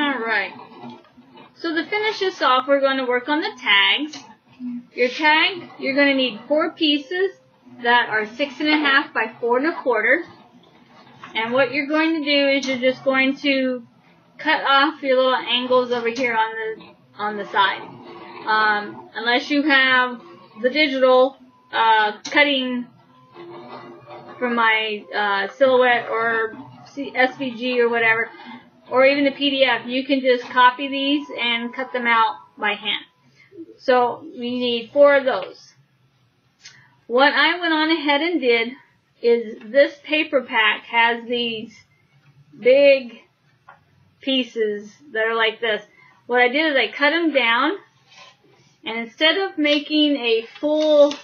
Alright. So to finish this off, we're going to work on the tags. Your tag, you're going to need 4 pieces that are 6.5 by 4 1/4. And what you're going to do is you're just going to cut off your little angles over here on the side. Unless you have the digital cutting from my Silhouette or SVG or whatever, or even the PDF, you can just copy these and cut them out by hand. So we need 4 of those. What I went on ahead and did is this paper pack has these big pieces that are like this. What I did is I cut them down, and instead of making a full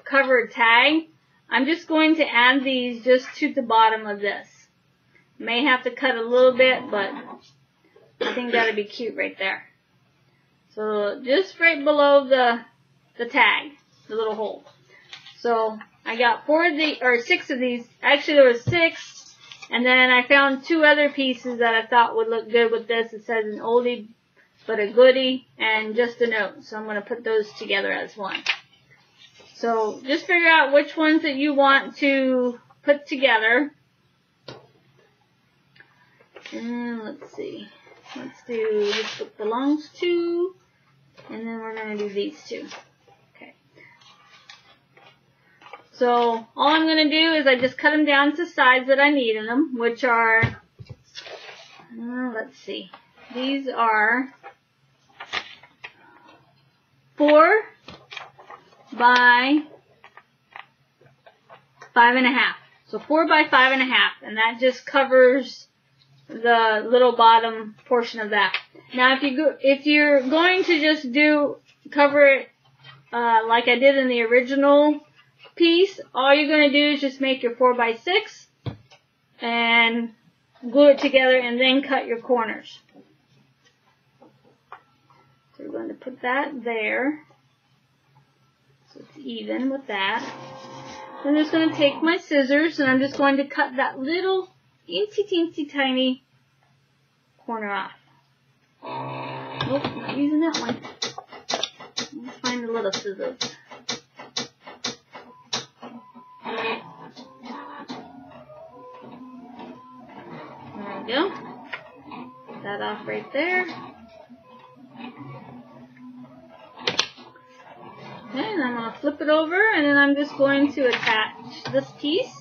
covered tag, I'm just going to add these just to the bottom of this. May have to cut a little bit, but I think that'd be cute right there. So just right below the tag, the little hole. So I got 6 of these. Actually, there was 6, and then I found 2 other pieces that I thought would look good with this. It says an oldie but a goodie and just a note. So I'm going to put those together as one. So just figure out which ones that you want to put together. And let's see. Let's do this book belongs to, and then we're going to do these 2. Okay. So all I'm going to do is I just cut them down to size that I need in them, which are, let's see. These are 4 by 5.5. So 4 by 5.5, and that just covers the little bottom portion of that. Now, if you're going to just cover it like I did in the original piece, all you're going to do is just make your 4 by 6 and glue it together, and then cut your corners. So we're going to put that there, so it's even with that. I'm just going to take my scissors, and I'm just going to cut that little teensy tiny corner off. Nope, not using that one. Let's find the little scissors. There we go. Put that off right there. And I'm going to flip it over, and then I'm just going to attach this piece.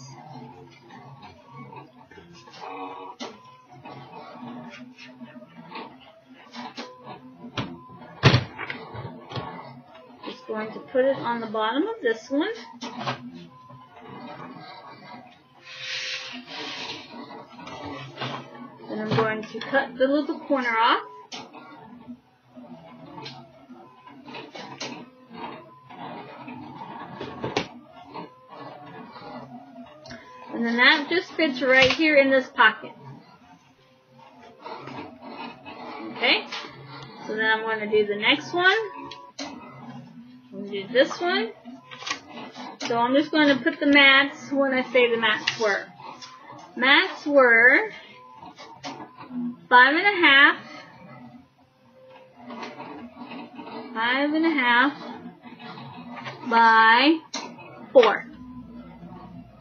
Just going to put it on the bottom of this one. Then I'm going to cut the little corner off. And then that just fits right here in this pocket. Okay, so then I'm going to do the next one. I'm going to do this one. So I'm just going to put the mats when I say the mats were. Mats were 5.5 by 4.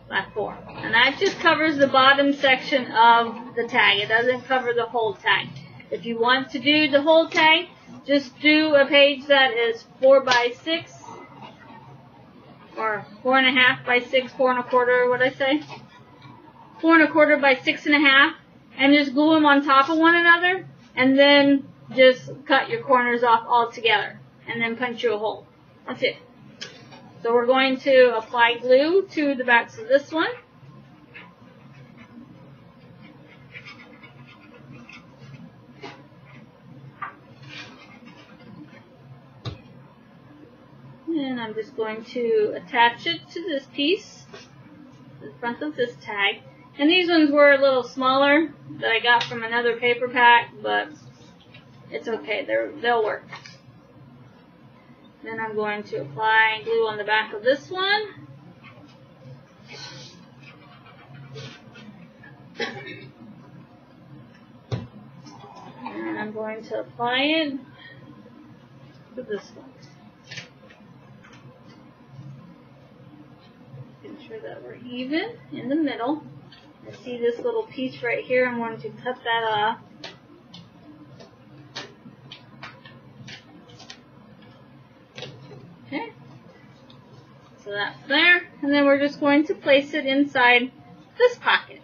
By 4. And that just covers the bottom section of the tag. It doesn't cover the whole tag. If you want to do the whole tag, just do a page that is 4 by 6 or 4.5 by 6, 4 1/4, what I say? 4 1/4 by 6.5, and just glue them on top of one another, and then just cut your corners off all together, and then punch you a hole. That's it. So we're going to apply glue to the backs of this one. And I'm just going to attach it to this piece, the front of this tag. And these ones were a little smaller that I got from another paper pack, but it's okay, they'll work. Then I'm going to apply glue on the back of this one. I'm going to apply it to this one. Making sure that we're even in the middle. I see this little piece right here. I'm going to cut that off. Okay. So that's there. And then we're just going to place it inside this pocket.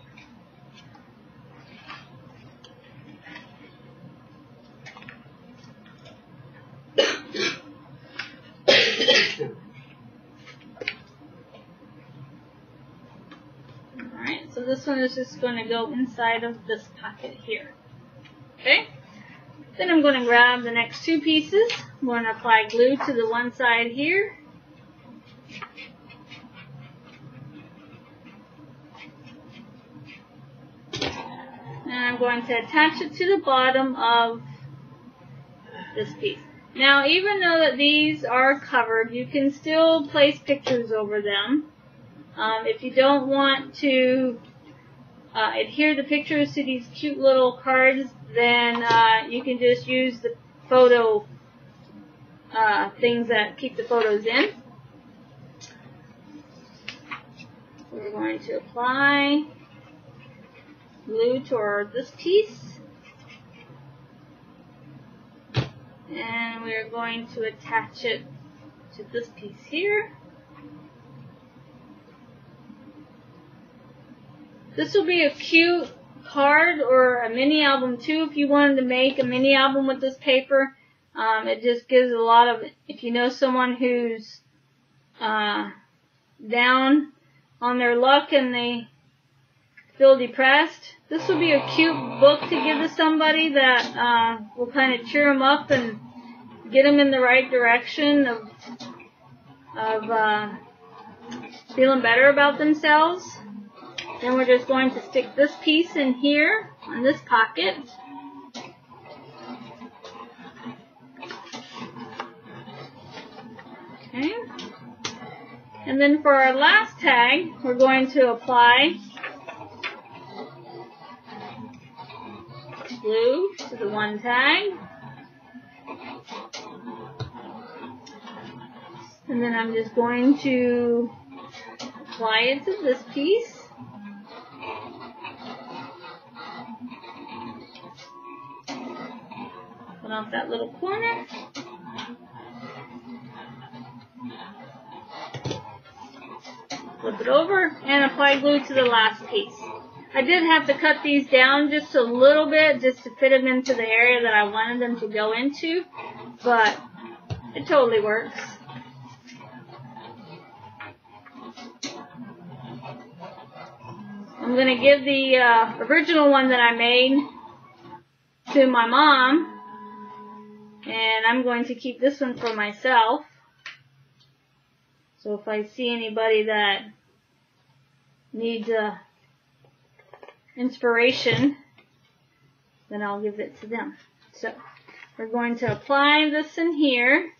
Alright, so this one is just going to go inside of this pocket here. Okay? Then I'm going to grab the next two pieces. I'm going to apply glue to the one side here. And I'm going to attach it to the bottom of this piece. Now, even though that these are covered, you can still place pictures over them. If you don't want to adhere the pictures to these cute little cards, then you can just use the photo things that keep the photos in. We're going to apply glue toward this piece. And we're going to attach it to this piece here. This will be a cute card or a mini album too if you wanted to make a mini album with this paper. It just gives a lot of, if you know someone who's down on their luck and they feel depressed, this will be a cute book to give to somebody that will kind of cheer them up and get them in the right direction of feeling better about themselves. Then we're just going to stick this piece in here on this pocket. Okay. And then for our last tag, we're going to apply glue to the one tag. And then I'm just going to apply it to this piece. Put off that little corner. Flip it over and apply glue to the last piece. I did have to cut these down just a little bit just to fit them into the area that I wanted them to go into, but it totally works. I'm going to give the original one that I made to my mom, and I'm going to keep this one for myself. So if I see anybody that needs inspiration, then I'll give it to them. So we're going to apply this in here,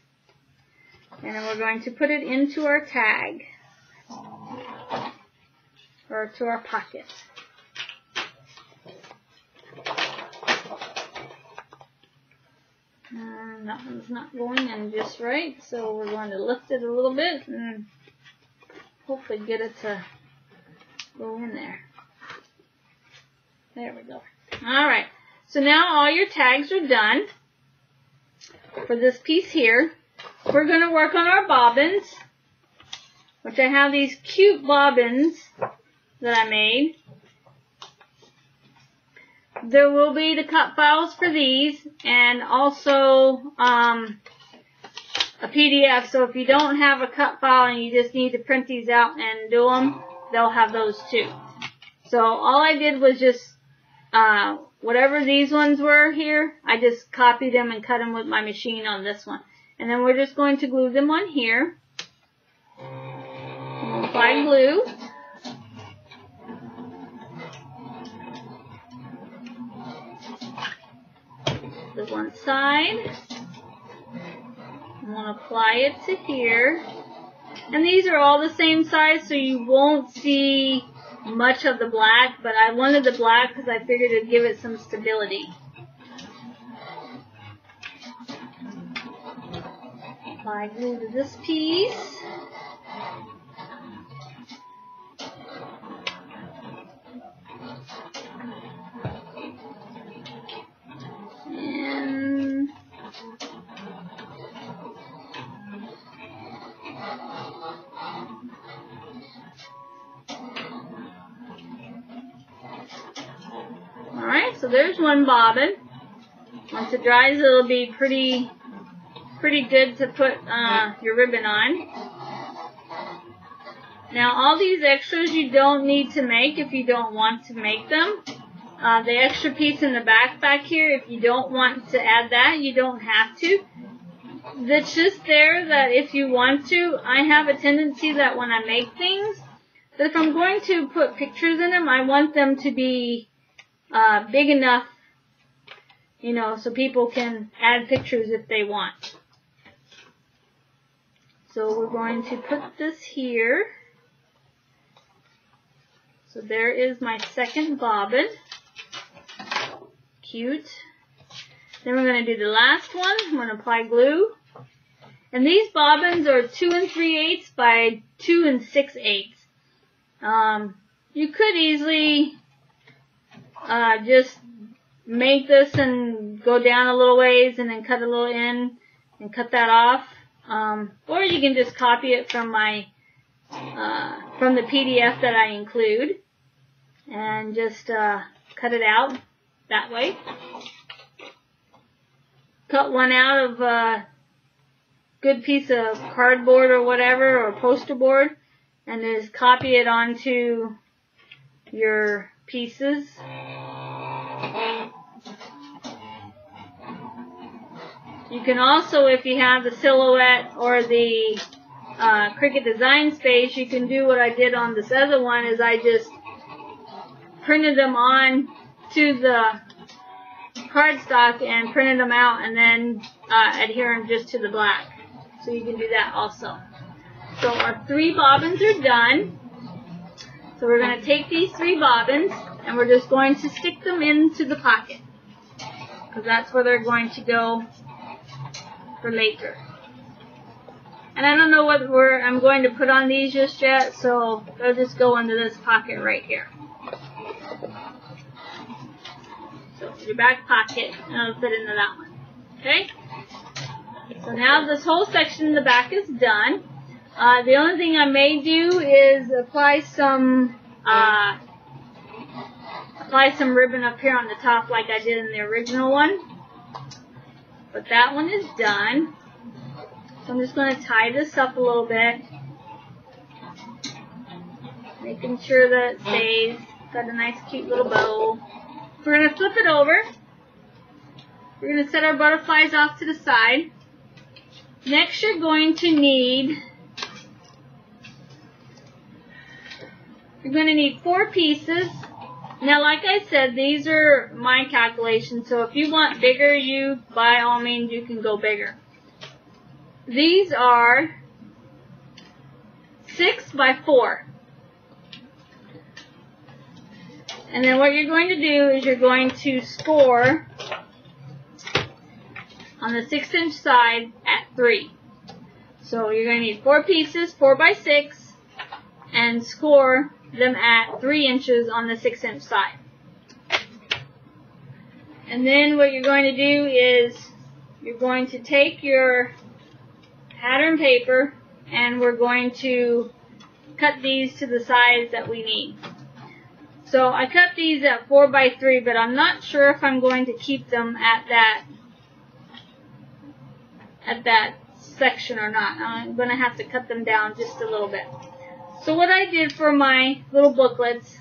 and then we're going to put it into our tag, or to our pocket. And that one's not going in just right, so we're going to lift it a little bit and hopefully get it to go in there. There we go. Alright, so now all your tags are done for this piece here. We're going to work on our bobbins, which I have these cute bobbins that I made. There will be the cut files for these, and also a PDF, so if you don't have a cut file and you just need to print these out and do them, they'll have those too. So all I did was just, whatever these ones were here, I just copied them and cut them with my machine on this one. And then we're just going to glue them on here. We'll apply glue. The one side. I'm going to apply it to here. And these are all the same size, so you won't see much of the black, but I wanted the black because I figured it'd give it some stability. apply glue to this piece. And alright, so there's one bobbin. Once it dries, it'll be pretty good to put your ribbon on. Now, all these extras you don't need to make if you don't want to make them. The extra piece in the back here, if you don't want to add that, you don't have to. That's just there that if you want to. I have a tendency that when I make things, that if I'm going to put pictures in them, I want them to be big enough, you know, so people can add pictures if they want. So we're going to put this here. So there is my second bobbin. Cute. Then we're going to do the last one. I'm going to apply glue. And these bobbins are 2 3/8 by 2 6/8. You could easily just make this and go down a little ways and then cut a little in and cut that off. Or you can just copy it from my from the PDF that I include and just cut it out that way. Cut one out of a good piece of cardboard or whatever, or poster board, and just copy it onto your pieces. You can also, if you have the silhouette or the Cricut design space, you can do what I did on this other one, is I just printed them on to the cardstock and printed them out and then adhere them just to the black. So you can do that also. So our 3 bobbins are done. So we're going to take these 3 bobbins and we're just going to stick them into the pocket, because that's where they're going to go for later. And I don't know what I'm going to put on these just yet, so they'll just go into this pocket right here. So your back pocket, and it'll fit into that one. Okay? So now this whole section in the back is done. The only thing I may do is apply some ribbon up here on the top like I did in the original one. But that one is done. So I'm just going to tie this up a little bit, making sure that it stays. Got a nice cute little bow. We're going to flip it over. We're going to set our butterflies off to the side. Next, you're going to need 4 pieces. Now, like I said, these are my calculations, so if you want bigger, you, by all means, you can go bigger. These are 6 by 4. And then what you're going to do is you're going to score on the 6-inch side at 3. So you're going to need 4 pieces, 4 by 6, and score them at 3 inches on the 6-inch side. And then what you're going to do is you're going to take your pattern paper and we're going to cut these to the size that we need. So I cut these at 4 by 3, but I'm not sure if I'm going to keep them at that section or not. I'm going to have to cut them down just a little bit. So what I did for my little booklets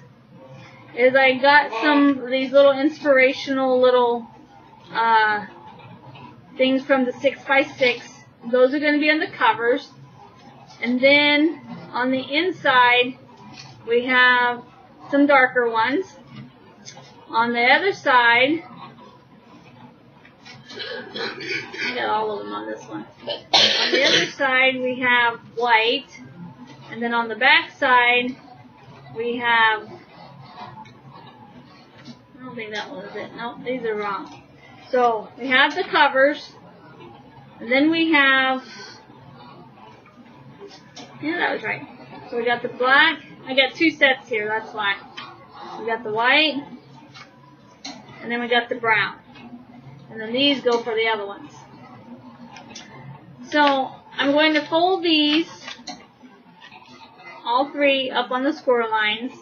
is I got some of these little inspirational little things from the 6 by 6. Those are going to be on the covers. And then on the inside we have some darker ones. On the other side, I got all of them on this one. On the other side we have white. And then on the back side, we have, I don't think that was it. Nope, these are wrong. So we have the covers, and then we have Yeah, that was right. So we got the black. I got two sets here, that's why. We got the white, and then we got the brown. And then these go for the other ones. So I'm going to fold these, all three, up on the score lines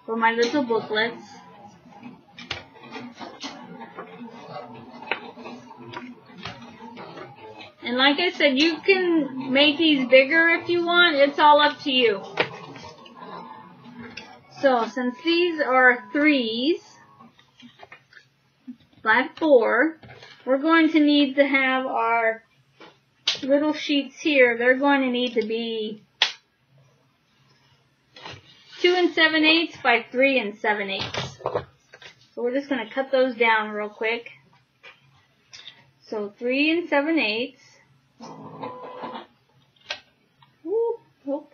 for my little booklets. And like I said, you can make these bigger if you want. It's all up to you. So since these are threes by 4, we're going to need to have our little sheets here. They're going to need to be 2 7/8 by 3 7/8. So we're just going to cut those down real quick. So 3 7/8. Ooh, oh,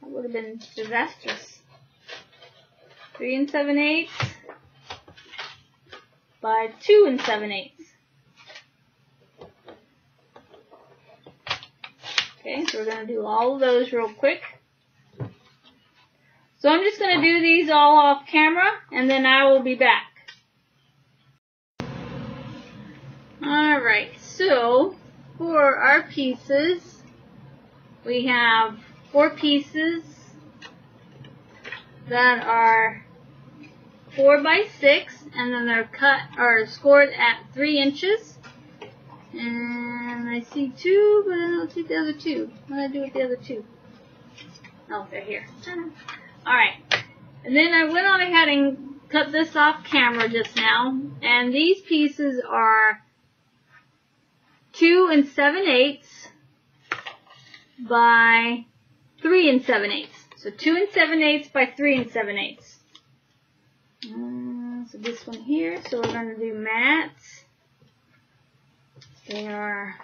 that would have been disastrous. 3 7/8 by 2 7/8. Okay, so we're going to do all of those real quick. So I'm just going to do these all off camera, and then I will be back. Alright, so for our pieces, we have 4 pieces that are 4 by 6, and then they're cut or scored at 3 inches. And I see 2, but I don't see the other 2. What do I do with the other 2? Oh, they're here. Alright. And then I went on ahead and cut this off camera just now. And these pieces are 2 7/8 by 3 7/8. So 2 7/8 by 3 7/8. So this one here. So we're going to do mats. They are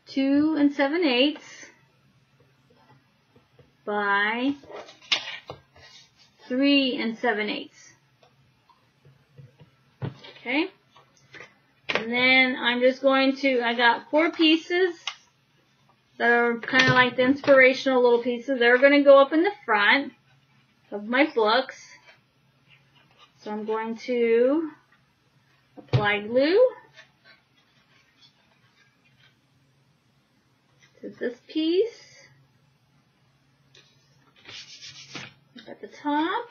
2 7/8 by 3 7/8. Okay. And then I'm just going to, I got 4 pieces that are kind of like the inspirational little pieces. They're going to go up in the front of my books. So I'm going to apply glue to this piece at the top.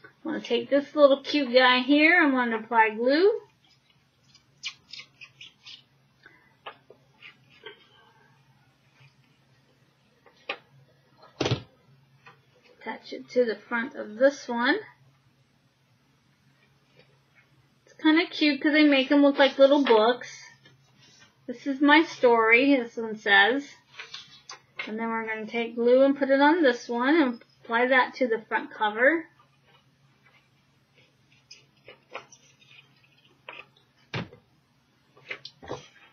I'm going to take this little cute guy here. I'm going to apply glue. Attach it to the front of this one. It's kind of cute because they make them look like little books. This is my story, this one says. And then we're going to take glue and put it on this one and apply that to the front cover. And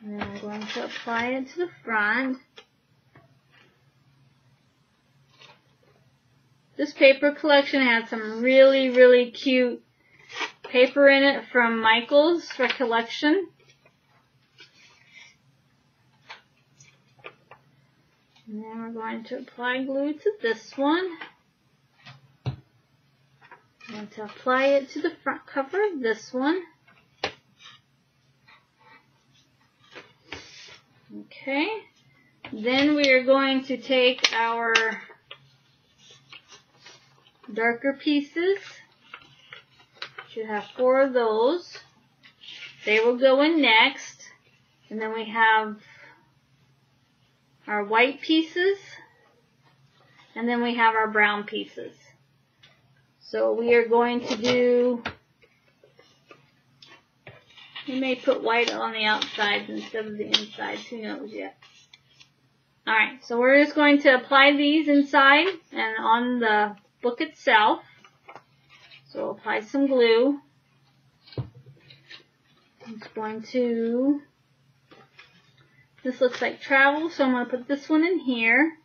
then I'm going to apply it to the front. This paper collection had some really, really cute paper in it from Michael's Recollection. And then we're going to apply glue to this one. I'm going to apply it to the front cover of this one. Okay. Then we are going to take our darker pieces. Should have 4 of those. They will go in next. And then we have our white pieces. And then we have our brown pieces. So we are going to do, we may put white on the outsides instead of the insides. Who knows yet? Alright, so we're just going to apply these inside and on the book itself. So apply some glue. I'm just going to, this looks like travel, so I'm going to put this one in here.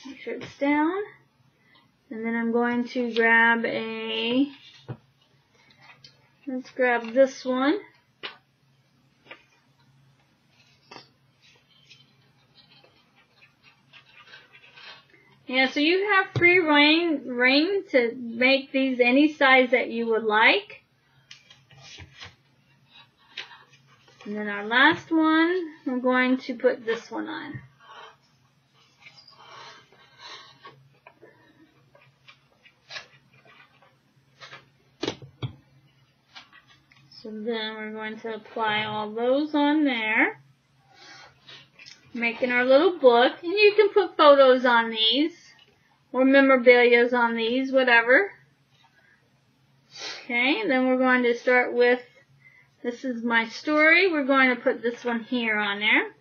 Make sure it's down. And then I'm going to grab a Let's grab this one. Yeah, so you have free reign to make these any size that you would like. And then our last one, we're going to put this one on. So then we're going to apply all those on there. Making our little book. And you can put photos on these. Or memorabilia on these, whatever. Okay, and then we're going to start with, this is my story. We're going to put this one here on there.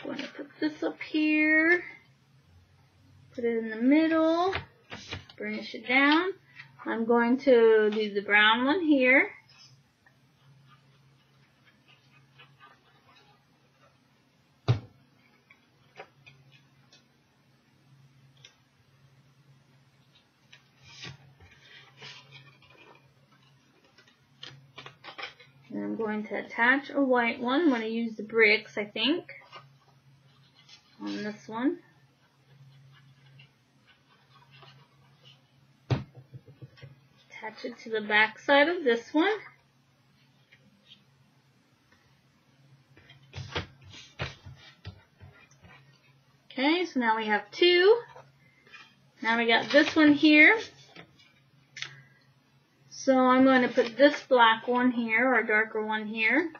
Going to put this up here. Put it in the middle. Burnish it down. I'm going to do the brown one here. And I'm going to attach a white one. I'm going to use the bricks, I think, on this one. Attach it to the back side of this one. Okay, so now we have two. Now we got this one here. So I'm going to put this black one here, or darker one here.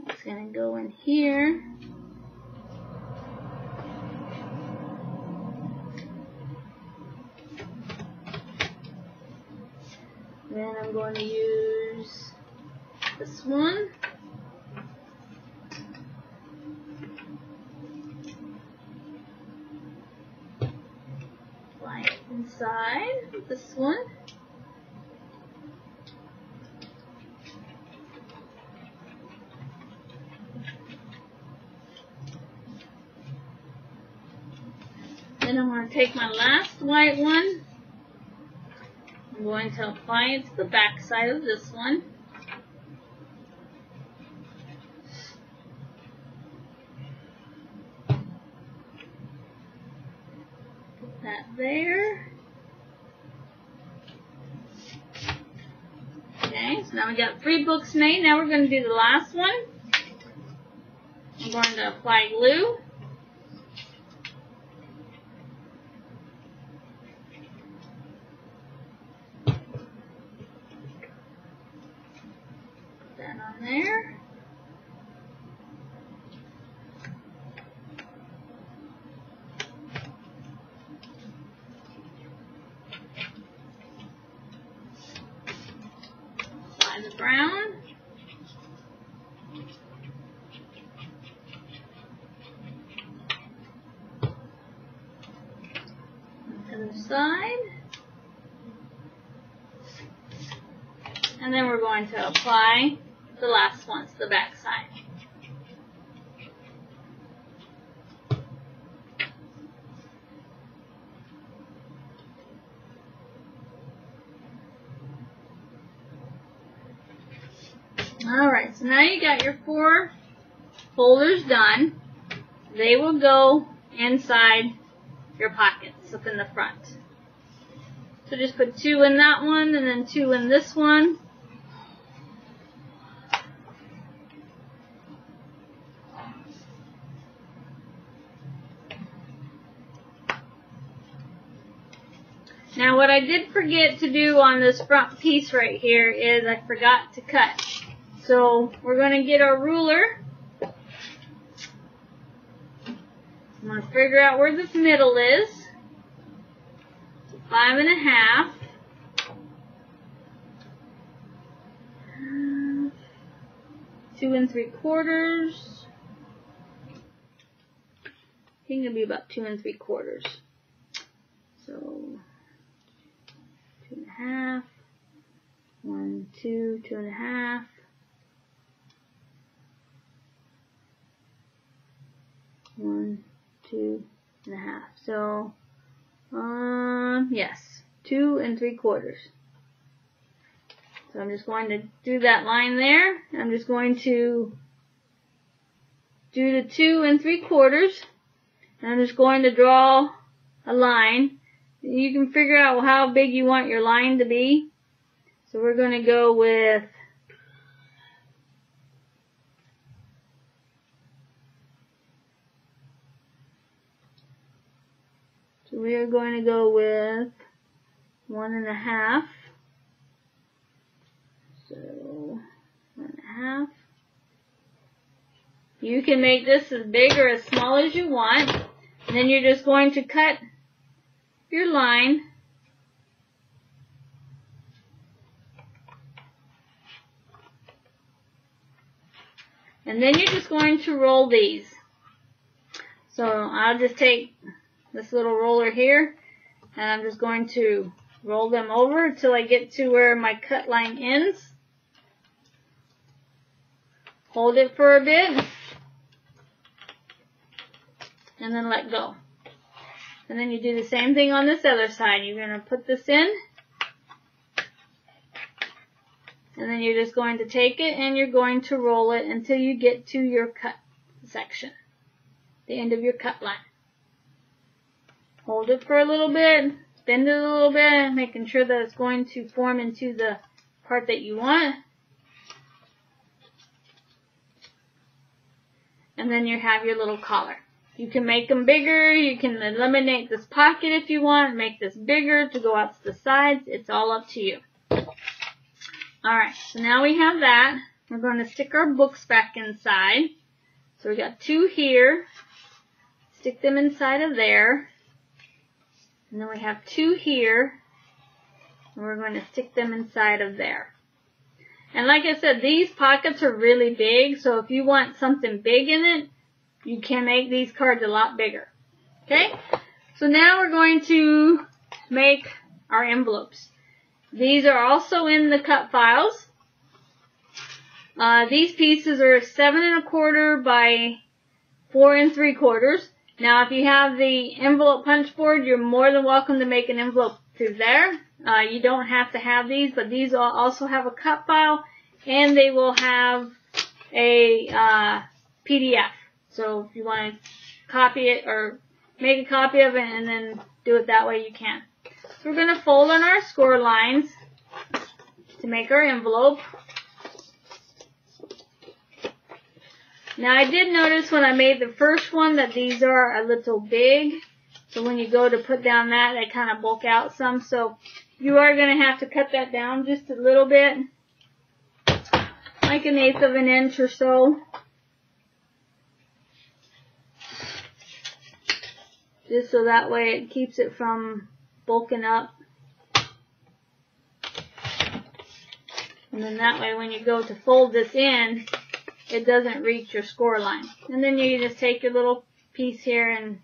It's going to go in here. Then I'm going to use this one. Line it inside this one. Then I'm going to take my last white one. I'm going to apply it to the back side of this one. Put that there. Okay, so now we got 3 books made. Now we're going to do the last one. I'm going to apply glue. On there. Apply the brown. Other side. And then we're going to apply the last one to the back side. Alright, so now you got your 4 folders done. They will go inside your pockets up in the front. So just put 2 in that one and then 2 in this one. Now what I did forget to do on this front piece right here is I forgot to cut. So we're going to get our ruler. I'm going to figure out where this middle is. 5 1/2. 2 3/4. I think it'll be about 2 3/4. So 2 1/2. 1, 2, 2.5. One, 2.5. So, yes, 2 3/4. So I'm just going to do that line there. I'm just going to do the 2 3/4. And I'm just going to draw a line. You can figure out how big you want your line to be. So we're going to go with we are going to go with 1.5. So 1.5. You can make this as big or as small as you want. And then you're just going to cut your line. And then you're just going to roll these. So I'll just take this little roller here, and I'm just going to roll them over until I get to where my cut line ends. Hold it for a bit, and then let go. And then you do the same thing on this other side. You're going to put this in, and then you're just going to take it and you're going to roll it until you get to your cut section, the end of your cut line. Hold it for a little bit, bend it a little bit, making sure that it's going to form into the part that you want. And then you have your little collar. You can make them bigger, you can eliminate this pocket if you want, make this bigger to go out to the sides. It's all up to you. Alright, so now we have that. We're going to stick our books back inside. So we got 2 here. Stick them inside of there. And then we have 2 here, and we're going to stick them inside of there. And like I said, these pockets are really big, so if you want something big in it, you can make these cards a lot bigger. Okay? So now we're going to make our envelopes. These are also in the cut files. These pieces are 7 1/4 by 4 3/4. Now, if you have the envelope punch board, you're more than welcome to make an envelope through there. You don't have to have these, but these also have a cut file, and they will have a PDF. So if you want to copy it or make a copy of it and then do it that way, you can. So we're going to fold on our score lines to make our envelope. Now I did notice when I made the first one that these are a little big. So when you go to put down that, they kind of bulk out some. So you are going to have to cut that down just a little bit. Like 1/8 of an inch or so. Just so that way it keeps it from bulking up. And then that way when you go to fold this in, it doesn't reach your score line. And then you just take your little piece here and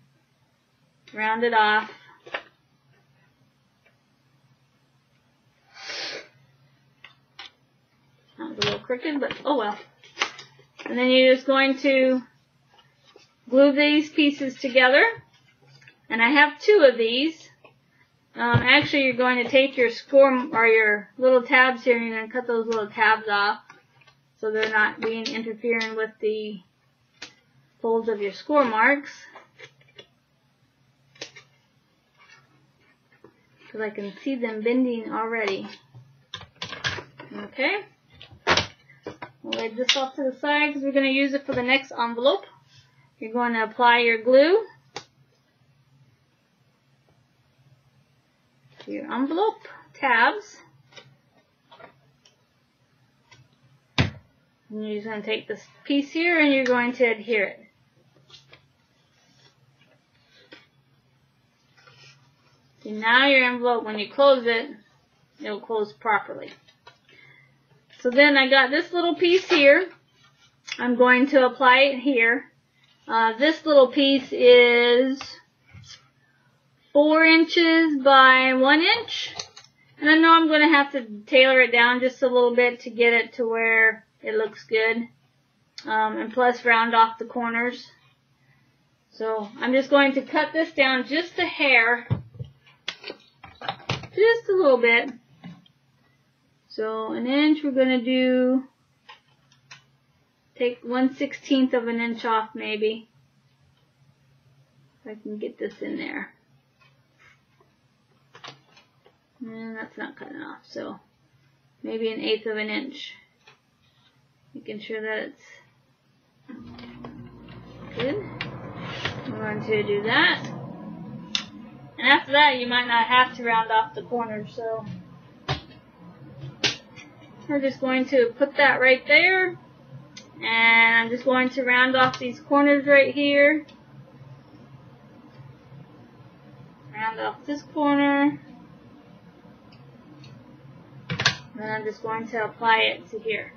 round it off. That was a little crooked, but oh well. And then you're just going to glue these pieces together. And I have 2 of these. Actually, you're going to take your score or your little tabs here, and you're going to cut those little tabs off, so they're not interfering with the folds of your score marks. Because I can see them bending already. Okay. We'll lay this off to the side because we're going to use it for the next envelope. You're going to apply your glue to your envelope tabs. And you're just going to take this piece here and you're going to adhere it. See, now your envelope, when you close it, it'll close properly. So then I got this little piece here. I'm going to apply it here. This little piece is 4 inches by 1 inch. And I know I'm going to have to tailor it down just a little bit to get it to where it looks good. And plus round off the corners. So I'm just going to cut this down just a hair. Just a little bit. So an inch, we're going to take 1/16 of an inch off maybe. If I can get this in there. And that's not cutting off, so maybe 1/8 of an inch. Making sure that it's good. We're going to do that. And after that, you might not have to round off the corners, so we're just going to put that right there. And I'm just going to round off these corners right here. Round off this corner. And then I'm just going to apply it to here.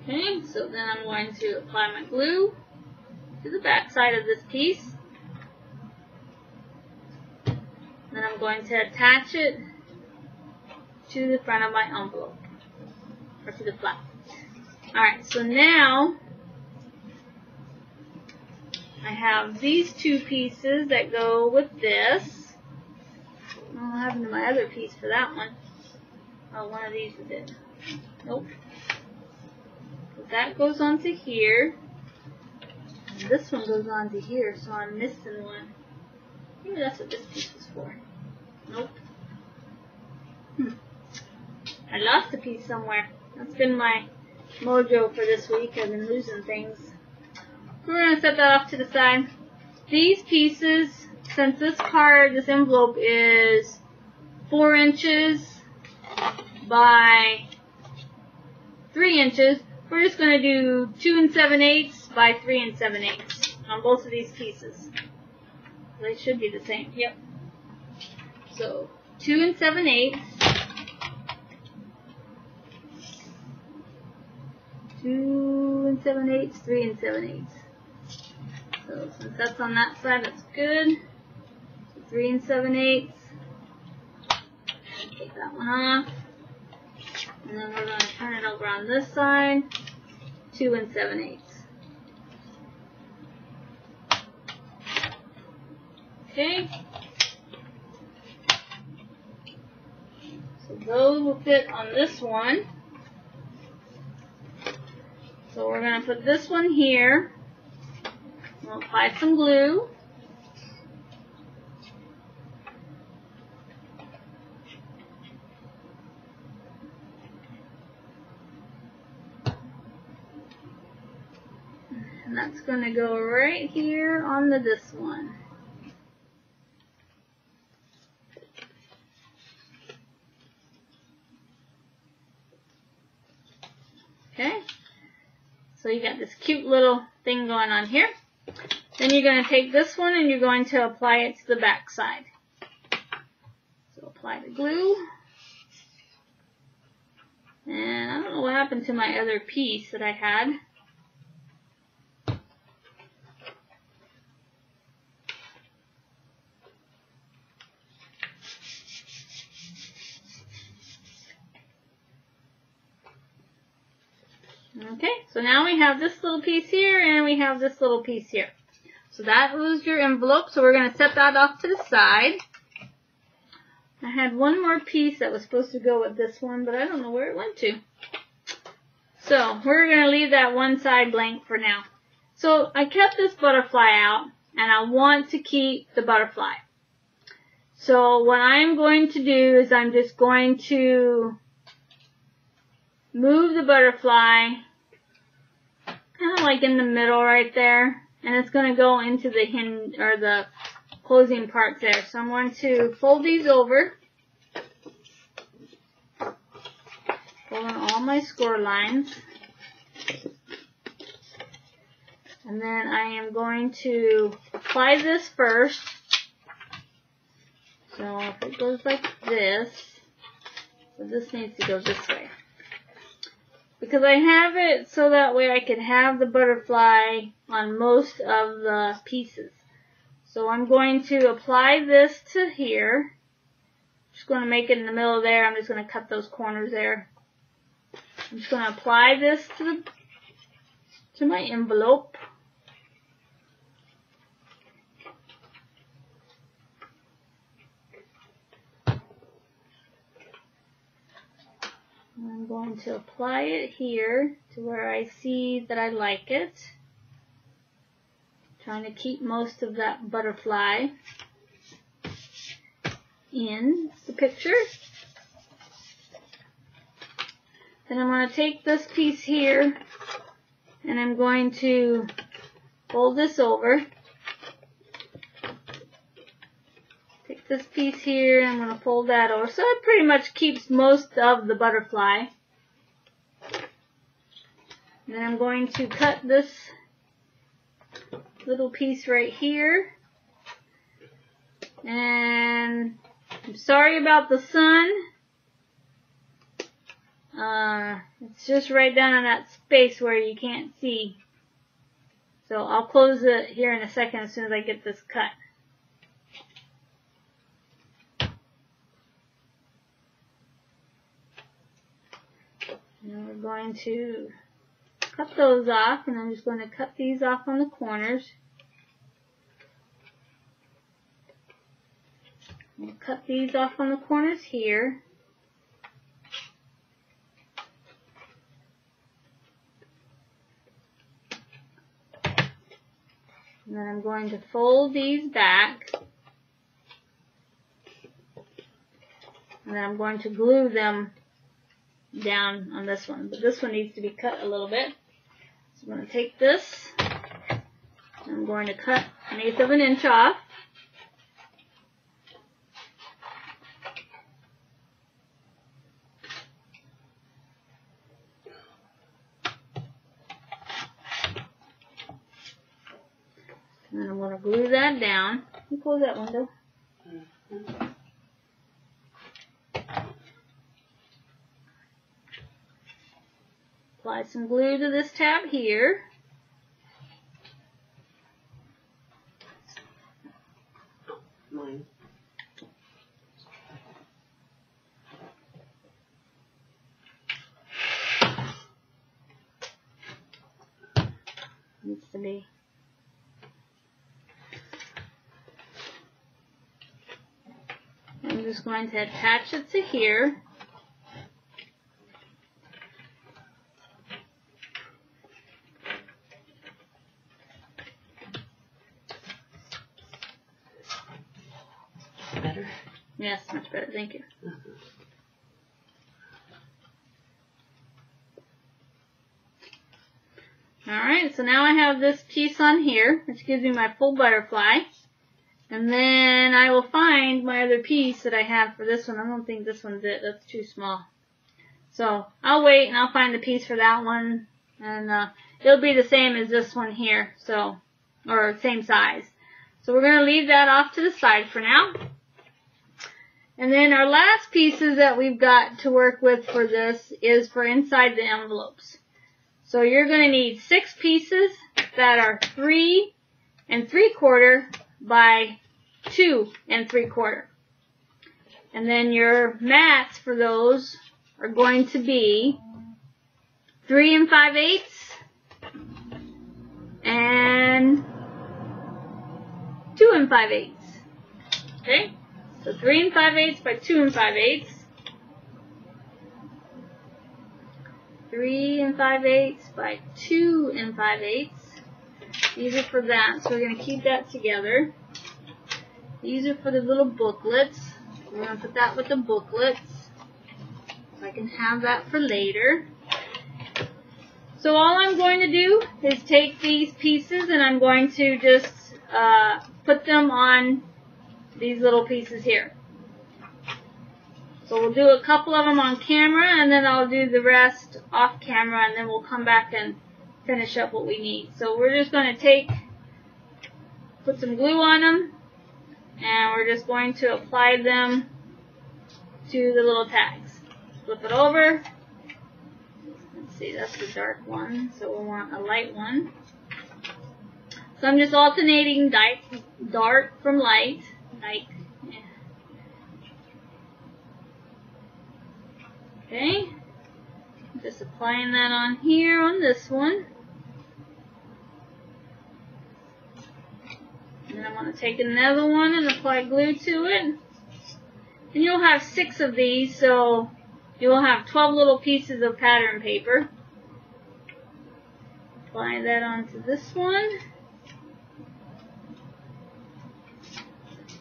Okay, so then I'm going to apply my glue to the back side of this piece. Then I'm going to attach it to the front of my envelope, or to the flap. Alright, so now I have these two pieces that go with this. What happened to my other piece for that one? Oh, one of these is it. Nope. That goes onto here. And this one goes onto here, so I'm missing one. Maybe that's what this piece is for. Nope. I lost a piece somewhere. That's been my mojo for this week. I've been losing things. We're going to set that off to the side. These pieces, since this card, this envelope is 4 inches by 3 inches, we're just going to do 2 7/8 by 3 7/8 on both of these pieces. They should be the same. Yep. So 2 7/8. 2 7/8, 3 7/8. So since that's on that side, that's good. So 3 7/8. Take that one off. And then we're going to turn it over on this side. 2 7/8. Okay. So those will fit on this one. So we're going to put this one here. We'll apply some glue. And that's going to go right here onto this one. Okay. So you got this cute little thing going on here. Then you're going to take this one and you're going to apply it to the back side. So apply the glue. And I don't know what happened to my other piece that I had. Okay, so now we have this little piece here and we have this little piece here. So that was your envelope, so we're going to set that off to the side. I had one more piece that was supposed to go with this one, but I don't know where it went to. So we're going to leave that one side blank for now. So I kept this butterfly out, and I want to keep the butterfly. So what I'm going to do is I'm just going to move the butterfly kind of like in the middle right there, and it's going to go into the hinge or the closing parts there. So I'm going to fold these over, fold on all my score lines, and then I am going to apply this first. So if it goes like this, so this needs to go this way. Because I have it so that way I can have the butterfly on most of the pieces. So I'm going to apply this to here. Just going to make it in the middle there. I'm just going to cut those corners there. I'm just going to apply this to my envelope. I'm going to apply it here to where I see that I like it. Trying to keep most of that butterfly in the picture. Then I'm going to take this piece here and I'm going to fold this over. Take this piece here and I'm going to fold that over. So it pretty much keeps most of the butterfly. Then I'm going to cut this little piece right here. And I'm sorry about the sun. It's just right down in that space where you can't see. So I'll close it here in a second as soon as I get this cut. Now we're going to cut those off, and I'm just going to cut these off on the corners. We'll cut these off on the corners here. And then I'm going to fold these back. And then I'm going to glue them down on this one. But this one needs to be cut a little bit. So I'm going to take this. And I'm going to cut 1/8 of an inch off. And then I'm going to glue that down. Can you close that window? Apply some glue to this tab here. Mine. Needs to be. I'm just going to attach it to here. Better? Yes, much better. Thank you. Alright, so now I have this piece on here, which gives me my full butterfly. And then I will find my other piece that I have for this one. I don't think this one's it. That's too small. So I'll wait and I'll find the piece for that one. And it'll be the same as this one here. So, or same size. So we're going to leave that off to the side for now. And then our last pieces that we've got to work with for this is for inside the envelopes. So you're going to need 6 pieces that are 3 3/4 by 2 3/4. And then your mats for those are going to be 3 5/8 and 2 5/8. Okay? So 3 5/8 by 2 5/8. 3 5/8 by 2 5/8. These are for that, so we're going to keep that together. These are for the little booklets. We're going to put that with the booklets. So I can have that for later. So all I'm going to do is take these pieces and I'm going to just put them on these little pieces here. So we'll do a couple of them on camera and then I'll do the rest off camera and then we'll come back and finish up what we need. So we're just going to put some glue on them and we're just going to apply them to the little tags. Flip it over. Let's see, that's the dark one, so we'll want a light one. So I'm just alternating dark from light. Yeah. Okay. Just applying that on here on this one. And I'm going to take another one and apply glue to it. And you'll have 6 of these, so you'll have 12 little pieces of pattern paper. Apply that onto this one.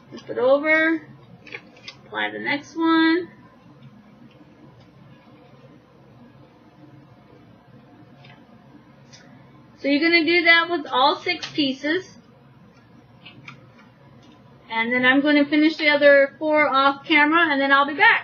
Flip it over. Apply the next one. So you're going to do that with all 6 pieces. And then I'm going to finish the other 4 off camera, and then I'll be back.